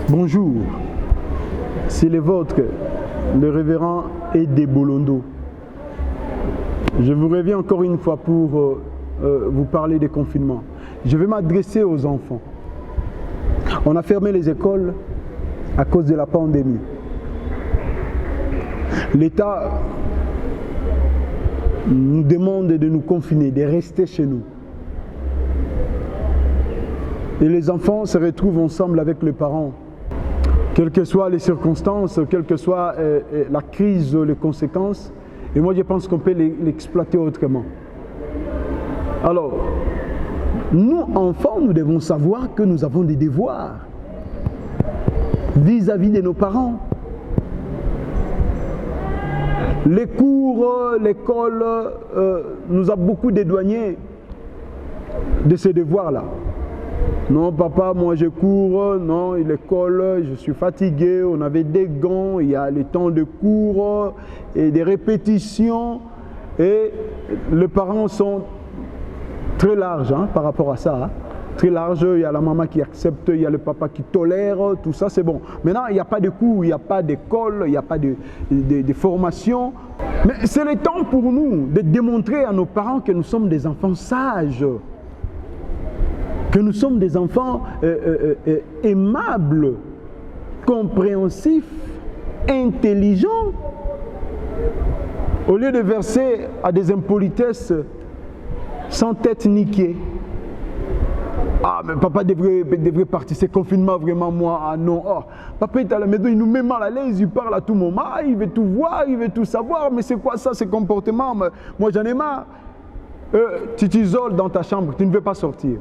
Bonjour, c'est le vôtre, le révérend Edé Bolondo. Je vous reviens encore une fois pour vous parler des confinements. Je vais m'adresser aux enfants. On a fermé les écoles à cause de la pandémie. L'État nous demande de nous confiner, de rester chez nous. Et les enfants se retrouvent ensemble avec les parents. Quelles que soient les circonstances, quelle que soit la crise, les conséquences, et moi je pense qu'on peut l'exploiter autrement. Alors, nous enfants, nous devons savoir que nous avons des devoirs vis-à-vis de nos parents. Les cours, l'école nous a beaucoup dédouanés de ces devoirs-là. Non, papa, moi je cours, non, l'école, je suis fatigué, on avait des gants, il y a les temps de cours et des répétitions. Et les parents sont très larges par rapport à ça. Très larges, il y a la maman qui accepte, il y a le papa qui tolère, tout ça c'est bon. Maintenant, il n'y a pas de cours, il n'y a pas d'école, il n'y a pas de formation. Mais c'est le temps pour nous de démontrer à nos parents que nous sommes des enfants sages. Que nous sommes des enfants aimables, compréhensifs, intelligents. Au lieu de verser à des impolitesses sans tête niquée. Ah, mais papa devrait partir, c'est confinement vraiment, moi, ah non. Oh, papa est à la maison, il nous met mal à l'aise, il parle à tout moment, il veut tout voir, il veut tout savoir, mais c'est quoi ça, ces comportements? Moi j'en ai marre. Tu t'isoles dans ta chambre, tu ne veux pas sortir.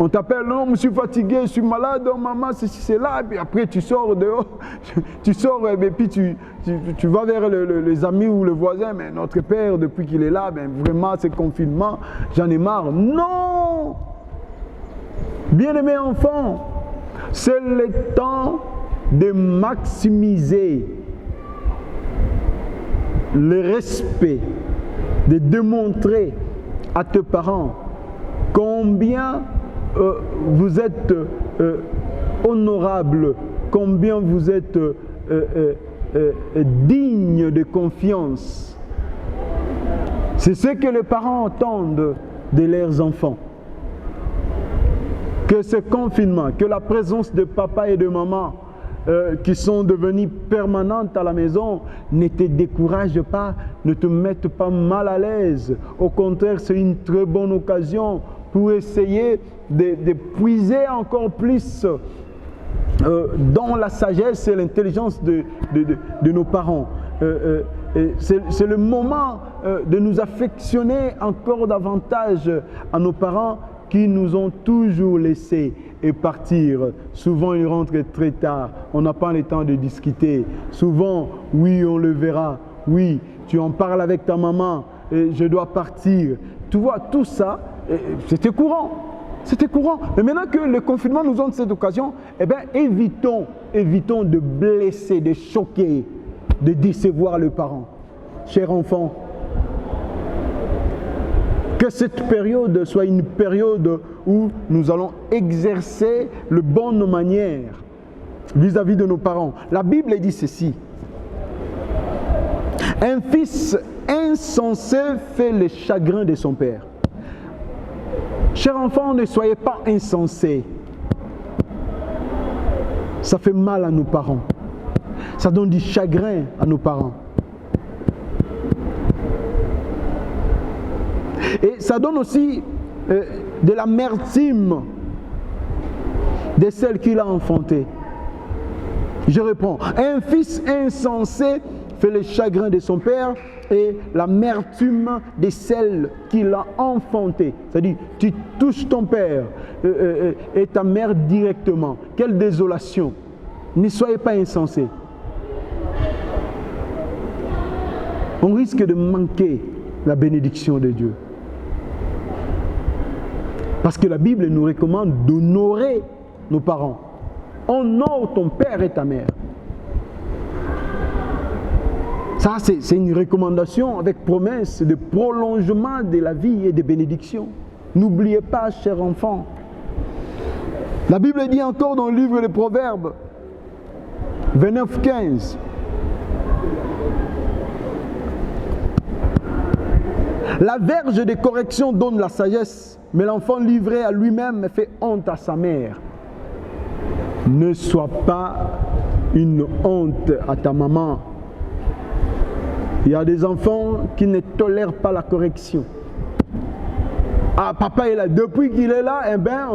On t'appelle, non, je suis fatigué, je suis malade, oh, maman, c'est là, et puis après tu sors dehors, tu sors, et puis tu vas vers les amis ou le voisin, mais notre père, depuis qu'il est là, ben, vraiment, c'est confinement, j'en ai marre. Non! Bien-aimés enfants, c'est le temps de maximiser le respect, de démontrer à tes parents combien vous êtes honorable, combien vous êtes digne de confiance. C'est ce que les parents entendent de leurs enfants. Que ce confinement, que la présence de papa et de maman qui sont devenus permanentes à la maison ne te décourage pas, ne te mette pas mal à l'aise. Au contraire, c'est une très bonne occasion pour essayer de puiser encore plus dans la sagesse et l'intelligence de nos parents. C'est le moment de nous affectionner encore davantage à nos parents qui nous ont toujours laissés et partir. Souvent, ils rentrent très tard. On n'a pas le temps de discuter. Souvent, oui, on le verra. Oui, tu en parles avec ta maman. Et je dois partir. Tu vois, tout ça, c'était courant. C'était courant. Mais maintenant que le confinement nous donne cette occasion, eh bien, évitons de blesser, de choquer, de décevoir le parent. Chers enfants, que cette période soit une période où nous allons exercer de bonnes manières vis-à-vis de nos parents. La Bible dit ceci. Un fils insensé fait le chagrin de son père. Chers enfants, ne soyez pas insensés. Ça fait mal à nos parents. Ça donne du chagrin à nos parents. Et ça donne aussi de l'amertume de celle qui l'a enfanté. Je réponds, un fils insensé fait le chagrin de son père et l'amertume de celle qui l'a enfanté. C'est-à-dire, tu touches ton père et ta mère directement. Quelle désolation. Ne soyez pas insensés. On risque de manquer la bénédiction de Dieu. Parce que la Bible nous recommande d'honorer nos parents. Honore ton père et ta mère. Ça, c'est une recommandation avec promesse de prolongement de la vie et de bénédiction. N'oubliez pas, chers enfants. La Bible dit encore dans le livre des Proverbes, 29, 15. La verge de correction donne la sagesse, mais l'enfant livré à lui-même fait honte à sa mère. Ne sois pas une honte à ta maman. Il y a des enfants qui ne tolèrent pas la correction. Ah, papa est là. Depuis qu'il est là, eh ben,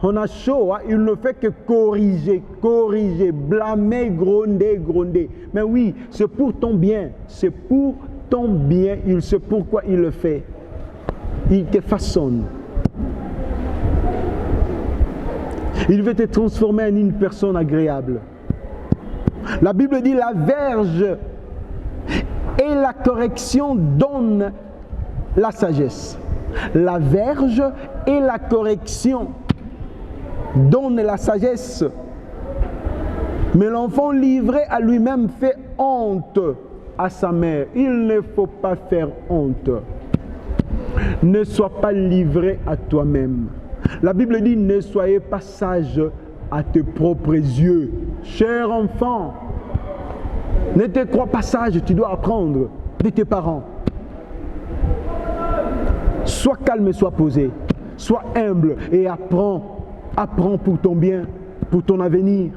on a chaud. Hein? Il ne fait que corriger, blâmer, gronder. Mais oui, c'est pour ton bien. C'est pour ton bien. Il sait pourquoi il le fait. Il te façonne. Il veut te transformer en une personne agréable. La Bible dit la verge et la correction donnent la sagesse. La verge et la correction donnent la sagesse. Mais l'enfant livré à lui-même fait honte à sa mère. Il ne faut pas faire honte. Ne sois pas livré à toi-même. La Bible dit ne soyez pas sage à tes propres yeux. Cher enfant, ne te crois pas sage, tu dois apprendre de tes parents. Sois calme et sois posé. Sois humble et apprends. Apprends pour ton bien, pour ton avenir.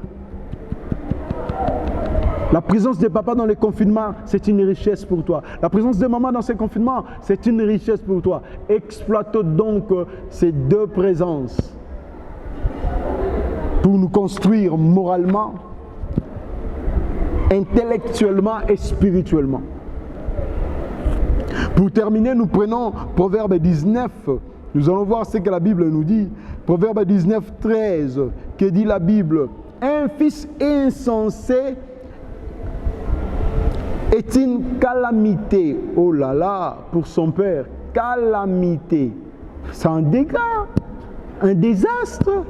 La présence de papa dans le confinement, c'est une richesse pour toi. La présence de maman dans ce confinement, c'est une richesse pour toi. Exploitons donc ces deux présences pour nous construire moralement, intellectuellement et spirituellement. Pour terminer, nous prenons Proverbe 19. Nous allons voir ce que la Bible nous dit. Proverbe 19, 13, que dit la Bible. Un fils insensé est une calamité. Oh là là, pour son père. Calamité. C'est un dégât, un désastre,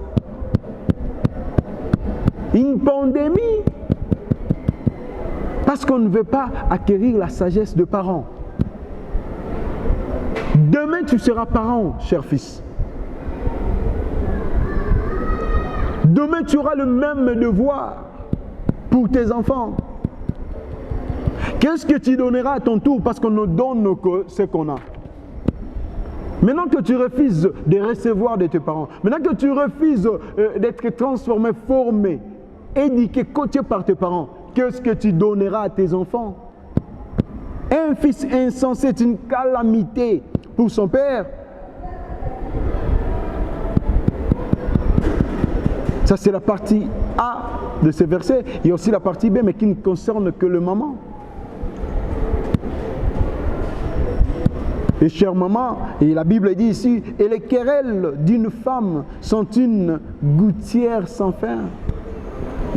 une pandémie. Parce qu'on ne veut pas acquérir la sagesse de parents. Demain, tu seras parent, cher fils. Demain, tu auras le même devoir pour tes enfants. Qu'est-ce que tu donneras à ton tour parce qu'on ne donne que ce qu'on a? Maintenant que tu refuses de recevoir de tes parents, maintenant que tu refuses d'être transformé, formé, éduqué, coaché par tes parents, qu'est-ce que tu donneras à tes enfants? Un fils insensé est une calamité pour son père. Ça, c'est la partie A de ce verset. Il y a aussi la partie B, mais qui ne concerne que le maman. Et chère maman, et la Bible dit ici, et les querelles d'une femme sont une gouttière sans fin.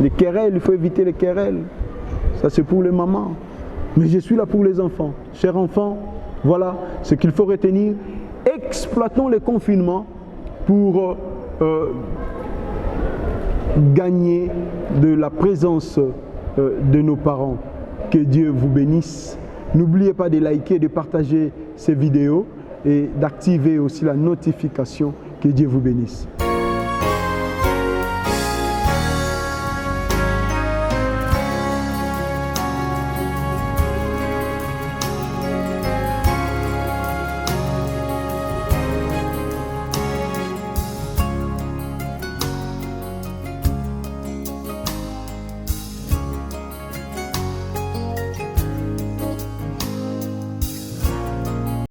Les querelles, il faut éviter les querelles. Ça, c'est pour les mamans. Mais je suis là pour les enfants. Chers enfants, voilà ce qu'il faut retenir. Exploitons les confinements pour gagner de la présence de nos parents. Que Dieu vous bénisse. N'oubliez pas de liker, de partager ces vidéos et d'activer aussi la notification. Que Dieu vous bénisse.